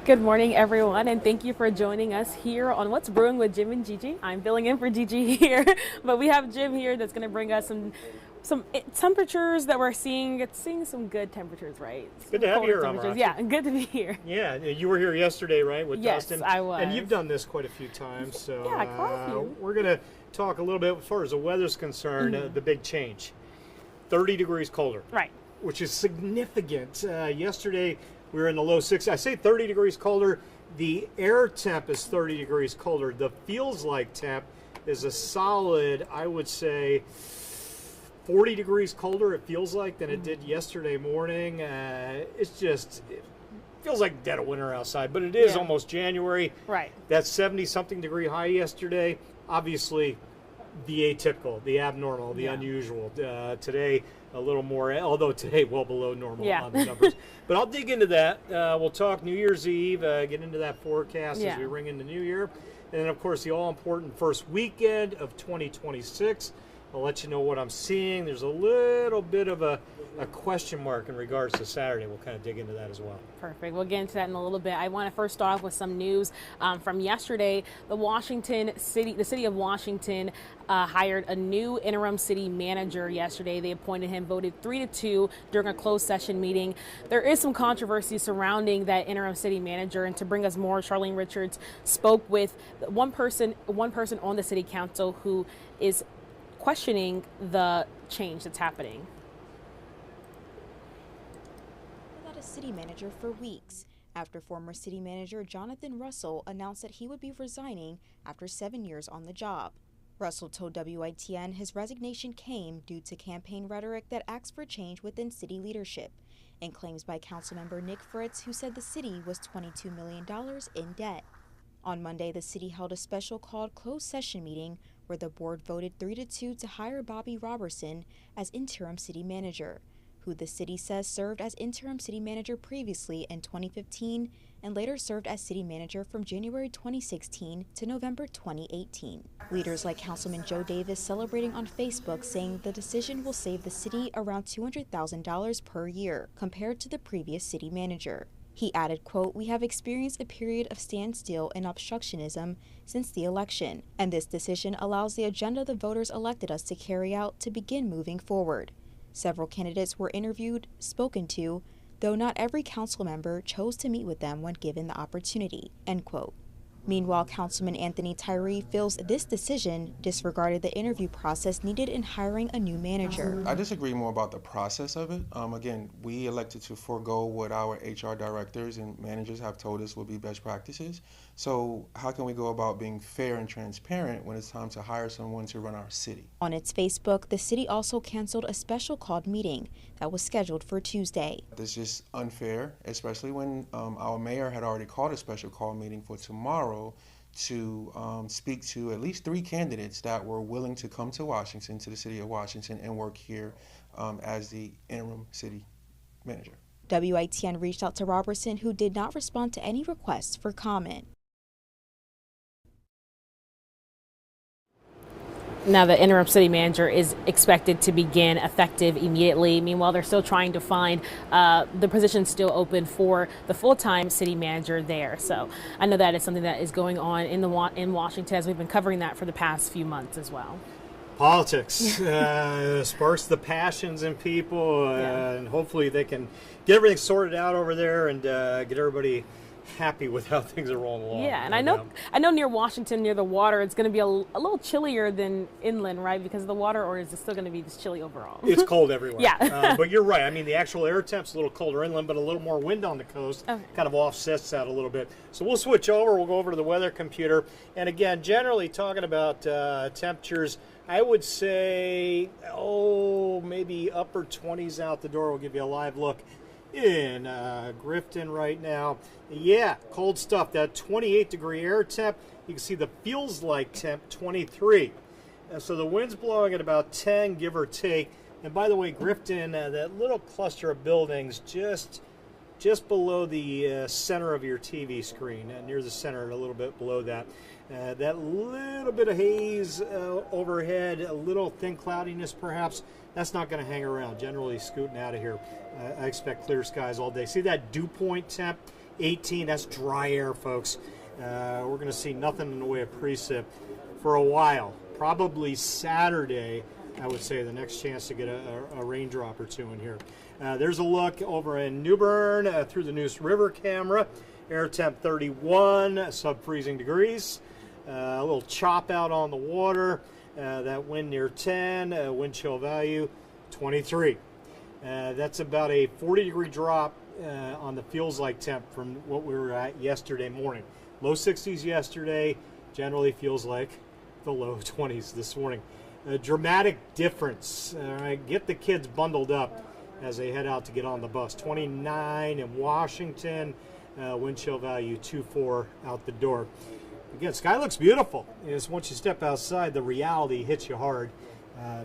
Good morning, everyone, and thank you for joining us here on What's Brewing with Jim and Gigi. I'm filling in for Gigi here, but we have Jim here that's going to bring us some temperatures that we're seeing. It's seeing some good temperatures, right? Good to have you here, Amarachi. Yeah, good to be here. Yeah, you were here yesterday, right, with Dustin? Yes, I was. And you've done this quite a few times, so yeah, quite a few. We're going to talk a little bit as far as the weather's concerned, the big change. 30 degrees colder. Right. Which is significant. Yesterday, we were in the low 60s. I say 30 degrees colder. The air temp is 30 degrees colder. The feels like temp is a solid, I would say, 40 degrees colder, it feels like, than it did yesterday morning. It feels like dead of winter outside, but it is almost January. Right. That 70-something degree high yesterday, obviously the atypical, the abnormal, the unusual. Today, a little more, although today well below normal on the numbers. But I'll dig into that. We'll talk New Year's Eve, get into that forecast as we ring in the new year. And then, of course, the all-important first weekend of 2026. I'll let you know what I'm seeing. There's a little bit of a question mark in regards to Saturday. We'll kind of dig into that as well. Perfect. We'll get into that in a little bit. I want to first start off with some news from yesterday. The city of Washington hired a new interim city manager yesterday. They appointed him, voted 3-2 during a closed session meeting. There is some controversy surrounding that interim city manager, and to bring us more, Charlene Richards spoke with one person on the city council who is questioning the change that's happening. Without a city manager for weeks, after former city manager Jonathan Russell announced that he would be resigning after 7 years on the job. Russell told WITN his resignation came due to campaign rhetoric that asks for change within city leadership and claims by councilmember Nick Fritz, who said the city was $22 million in debt. On Monday, the city held a special called closed session meeting where the board voted 3-2 to hire Bobby Robertson as interim city manager, who the city says served as interim city manager previously in 2015 and later served as city manager from January 2016 to November 2018. Leaders like Councilman Joe Davis celebrating on Facebook, saying the decision will save the city around $200,000 per year compared to the previous city manager. He added, quote, "We have experienced a period of standstill and obstructionism since the election, and this decision allows the agenda the voters elected us to carry out to begin moving forward." Several candidates were interviewed, spoken to, though not every council member chose to meet with them when given the opportunity, end quote. Meanwhile, Councilman Anthony Tyree feels this decision disregarded the interview process needed in hiring a new manager. I disagree more about the process of it. Again, we elected to forego what our HR directors and managers have told us would be best practices. So how can we go about being fair and transparent when it's time to hire someone to run our city? On its Facebook, the city also canceled a special called meeting that was scheduled for Tuesday. This is unfair, especially when our mayor had already called a special call meeting for tomorrow to speak to at least 3 candidates that were willing to come to Washington, to the city of Washington, and work here as the interim city manager. WITN reached out to Robertson, who did not respond to any requests for comment. Now, the interim city manager is expected to begin effective immediately. Meanwhile, they're still trying to find the position still open for the full-time city manager there. So I know that is something that is going on in Washington, as we've been covering that for the past few months as well. Politics sparks the passions in people, and hopefully they can get everything sorted out over there and get everybody happy with how things are rolling along. Yeah, and I know near Washington, near the water, it's going to be a little chillier than inland, right? Because of the water, or is it still going to be this chilly overall? It's cold everywhere. Yeah. But you're right. I mean, the actual air temp's a little colder inland, but a little more wind on the coast kind of offsets that a little bit. So we'll switch over. We'll go over to the weather computer. And again, generally talking about temperatures, I would say, maybe upper 20s out the door. We'll give you a live look in Grifton right now. Yeah, cold stuff. That 28-degree air temp. You can see the feels like temp 23. So the wind's blowing at about 10, give or take. And by the way, Grifton, that little cluster of buildings just below the center of your TV screen, near the center, a little bit below that. That little bit of haze overhead, a little thin cloudiness perhaps, that's not going to hang around. Generally scooting out of here. I expect clear skies all day. See that dew point temp 18. That's dry air, folks. We're going to see nothing in the way of precip for a while. Probably Saturday, I would say, the next chance to get a raindrop or two in here. There's a look over in New Bern through the Neuse River camera. Air temp 31, sub-freezing degrees. A little chop out on the water. That wind near 10, wind chill value 23. That's about a 40-degree drop on the feels like temp from what we were at yesterday morning. Low 60s yesterday, generally feels like the low 20s this morning. A dramatic difference. All right, get the kids bundled up as they head out to get on the bus. 29 in Washington, wind chill value 24 out the door. Again, sky looks beautiful. It's once you step outside, the reality hits you hard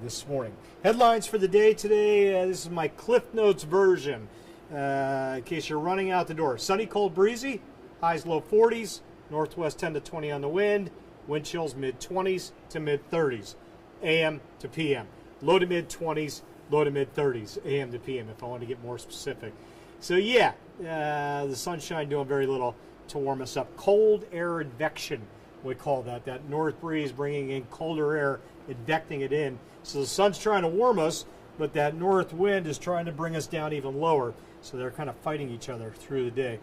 this morning. Headlines for the day today. This is my Cliff Notes version. In case you're running out the door. Sunny, cold, breezy. Highs low 40s. Northwest 10 to 20 on the wind. Wind chills mid 20s to mid 30s. AM to PM. Low to mid 20s. Low to mid 30s. AM to PM if I want to get more specific. So yeah, the sunshine doing very little to warm us up. Cold air advection, we call that. That north breeze bringing in colder air, advecting it in. So the sun's trying to warm us, but that north wind is trying to bring us down even lower. So they're kind of fighting each other through the day.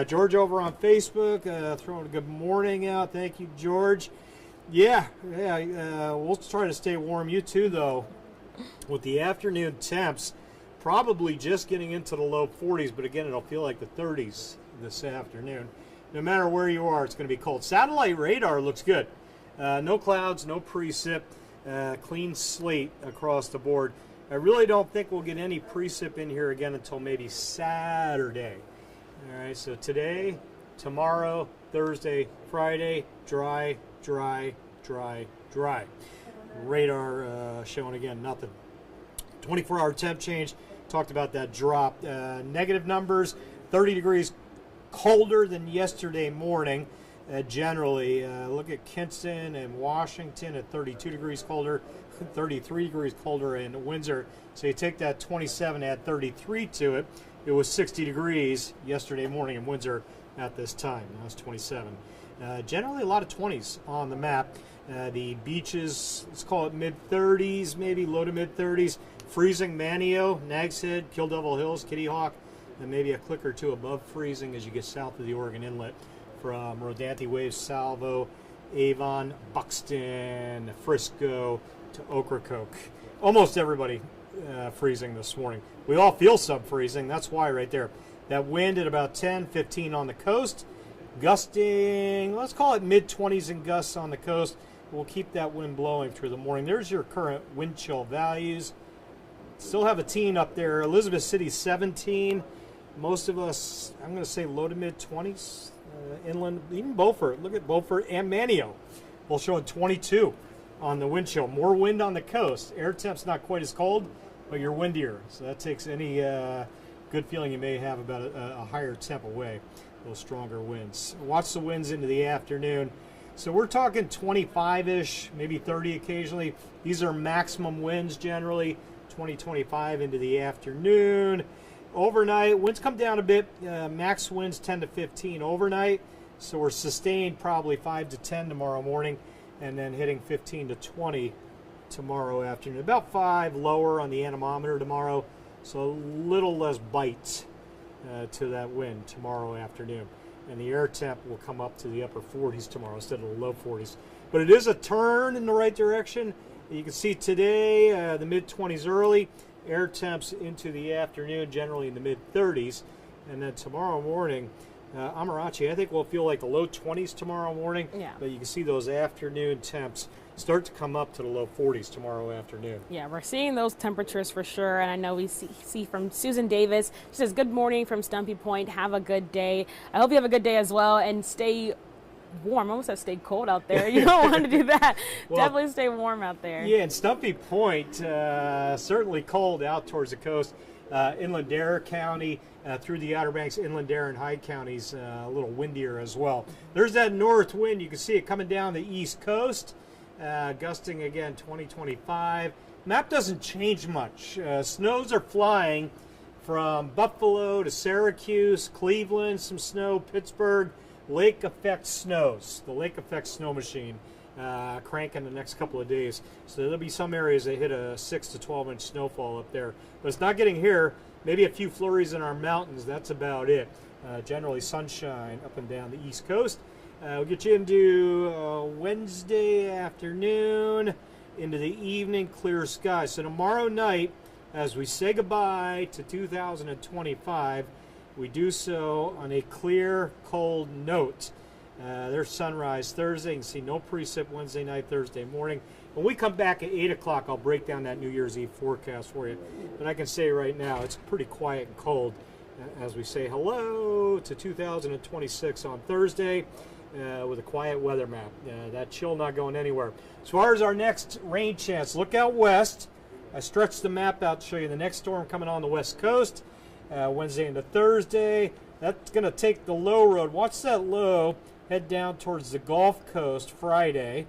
George over on Facebook, throwing a good morning out. Thank you, George. Yeah, we'll try to stay warm. You too, though, with the afternoon temps, probably just getting into the low 40s, but again, it'll feel like the 30s this afternoon. No matter where you are, it's going to be cold. Satellite radar looks good. No clouds, no precip, clean slate across the board. I really don't think we'll get any precip in here again until maybe Saturday. All right, so today, tomorrow, Thursday, Friday, dry, dry, dry, dry. Radar showing again nothing. 24-hour temp change, talked about that drop. Negative numbers, 30 degrees colder than yesterday morning. Generally, look at Kinston and Washington at 32 degrees colder, 33 degrees colder in Windsor. So you take that 27, add 33 to it. It was 60 degrees yesterday morning in Windsor at this time. Now it's 27. Generally, a lot of 20s on the map. The beaches, let's call it mid-30s, maybe low to mid-30s. Freezing Manio, Nags Head, Kill Devil Hills, Kitty Hawk, and maybe a click or two above freezing as you get south of the Oregon Inlet from Rodanthe Waves, Salvo, Avon, Buxton, Frisco to Ocracoke. Almost everybody freezing this morning. We all feel sub-freezing. That's why right there. That wind at about 10, 15 on the coast. Gusting, let's call it mid-20s in gusts on the coast. We'll keep that wind blowing through the morning. There's your current wind chill values. Still have a teen up there. Elizabeth City 17. Most of us, I'm going to say low to mid-20s. Inland, even Beaufort. Look at Beaufort and Manio. Both showing 22 on the wind chill. More wind on the coast. Air temp's not quite as cold, but you're windier. So that takes any good feeling you may have about a higher temp away. Those stronger winds. Watch the winds into the afternoon. So we're talking 25-ish, maybe 30 occasionally. These are maximum winds generally, 20, 25 into the afternoon. Overnight, winds come down a bit. Max winds 10 to 15 overnight. So we're sustained probably 5 to 10 tomorrow morning, and then hitting 15 to 20 tomorrow afternoon. About 5 lower on the anemometer tomorrow, so a little less bite to that wind tomorrow afternoon. And the air temp will come up to the upper 40s tomorrow instead of the low 40s. But it is a turn in the right direction. You can see today the mid-20s early. Air temps into the afternoon, generally in the mid-30s. And then tomorrow morning, Amarachi, I think we'll feel like the low 20s tomorrow morning. Yeah. But you can see those afternoon temps start to come up to the low 40s tomorrow afternoon. Yeah, we're seeing those temperatures for sure. And I know we see from Susan Davis. She says, good morning from Stumpy Point. Have a good day. I hope you have a good day as well. And stay warm. I almost said stay cold out there. You don't want to do that. Well, definitely stay warm out there. Yeah, and Stumpy Point, certainly cold out towards the coast. Inland Dare County, through the Outer Banks, Inland Dare and Hyde counties, a little windier as well. There's that north wind. You can see it coming down the east coast, gusting again 20-25. Map doesn't change much. Snows are flying from Buffalo to Syracuse, Cleveland, some snow, Pittsburgh, lake effect snows. The lake effect snow machine cranking the next couple of days. So there'll be some areas that hit a 6 to 12 inch snowfall up there. But it's not getting here. Maybe a few flurries in our mountains. That's about it. Generally sunshine up and down the East Coast. We'll get you into Wednesday afternoon, into the evening, clear skies. So tomorrow night, as we say goodbye to 2025, we do so on a clear, cold note. There's sunrise Thursday. You can see no precip Wednesday night, Thursday morning. When we come back at 8 o'clock, I'll break down that New Year's Eve forecast for you. But I can say right now, it's pretty quiet and cold as we say hello to 2026 on Thursday with a quiet weather map. That chill not going anywhere. As far as our next rain chance, look out west. I stretched the map out to show you the next storm coming on the west coast. Wednesday into Thursday. That's going to take the low road. Watch that low head down towards the Gulf Coast Friday.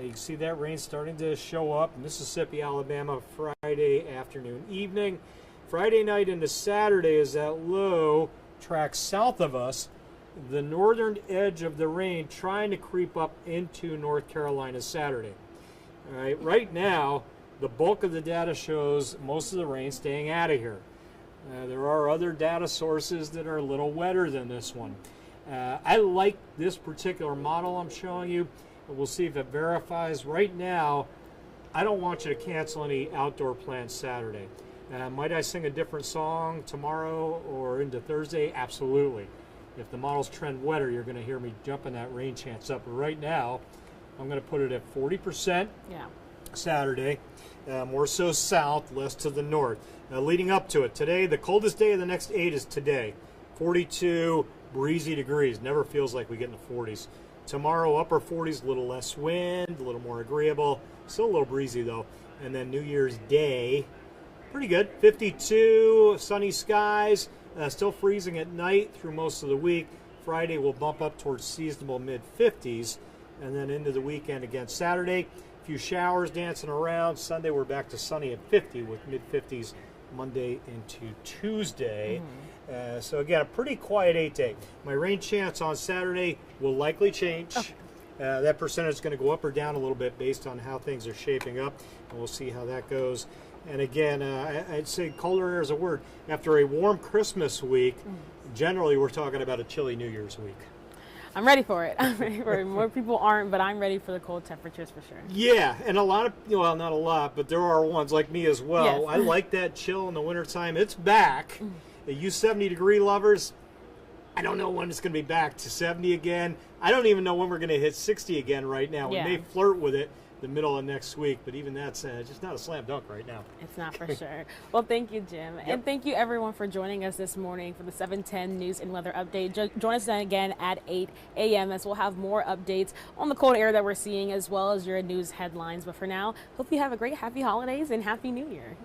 You can see that rain starting to show up. Mississippi, Alabama, Friday afternoon, evening. Friday night into Saturday as that low tracks south of us. The northern edge of the rain trying to creep up into North Carolina Saturday. All right, right now, the bulk of the data shows most of the rain staying out of here. There are other data sources that are a little wetter than this one. I like this particular model I'm showing you. We'll see if it verifies. Right now, I don't want you to cancel any outdoor plans Saturday. Might I sing a different song tomorrow or into Thursday? Absolutely. If the models trend wetter, you're going to hear me jumping that rain chance up. But right now, I'm going to put it at 40% Saturday. More so south, less to the north. Leading up to it, today, the coldest day of the next 8 is today. 42 breezy degrees. Never feels like we get in the 40s. Tomorrow, upper 40s, a little less wind, a little more agreeable. Still a little breezy, though. And then New Year's Day, pretty good. 52, sunny skies. Still freezing at night through most of the week. Friday will bump up towards seasonable mid-50s. And then into the weekend again. Saturday, a few showers dancing around. Sunday, we're back to sunny at 50 with mid-50s Monday into Tuesday. So again, a pretty quiet 8-day. My rain chance on Saturday will likely change. That percentage is going to go up or down a little bit based on how things are shaping up. And we'll see how that goes. And again, I'd say colder air is a word. After a warm Christmas week, generally we're talking about a chilly New Year's week. I'm ready for it. I'm ready for it. More people aren't, but I'm ready for the cold temperatures for sure. Yeah, and a lot of, well, not a lot, but there are ones like me as well. Yes. I like that chill in the wintertime. It's back. You 70-degree lovers, I don't know when it's going to be back to 70 again. I don't even know when we're going to hit 60 again right now. We may flirt with it the middle of next week, but even that's just not a slam dunk right now. It's not for sure. Well, thank you, Jim. And thank you, everyone, for joining us this morning for the 710 News and Weather Update. Join us then again at 8 a.m. as we'll have more updates on the cold air that we're seeing as well as your news headlines. But for now, hope you have a great, happy holidays and Happy New Year.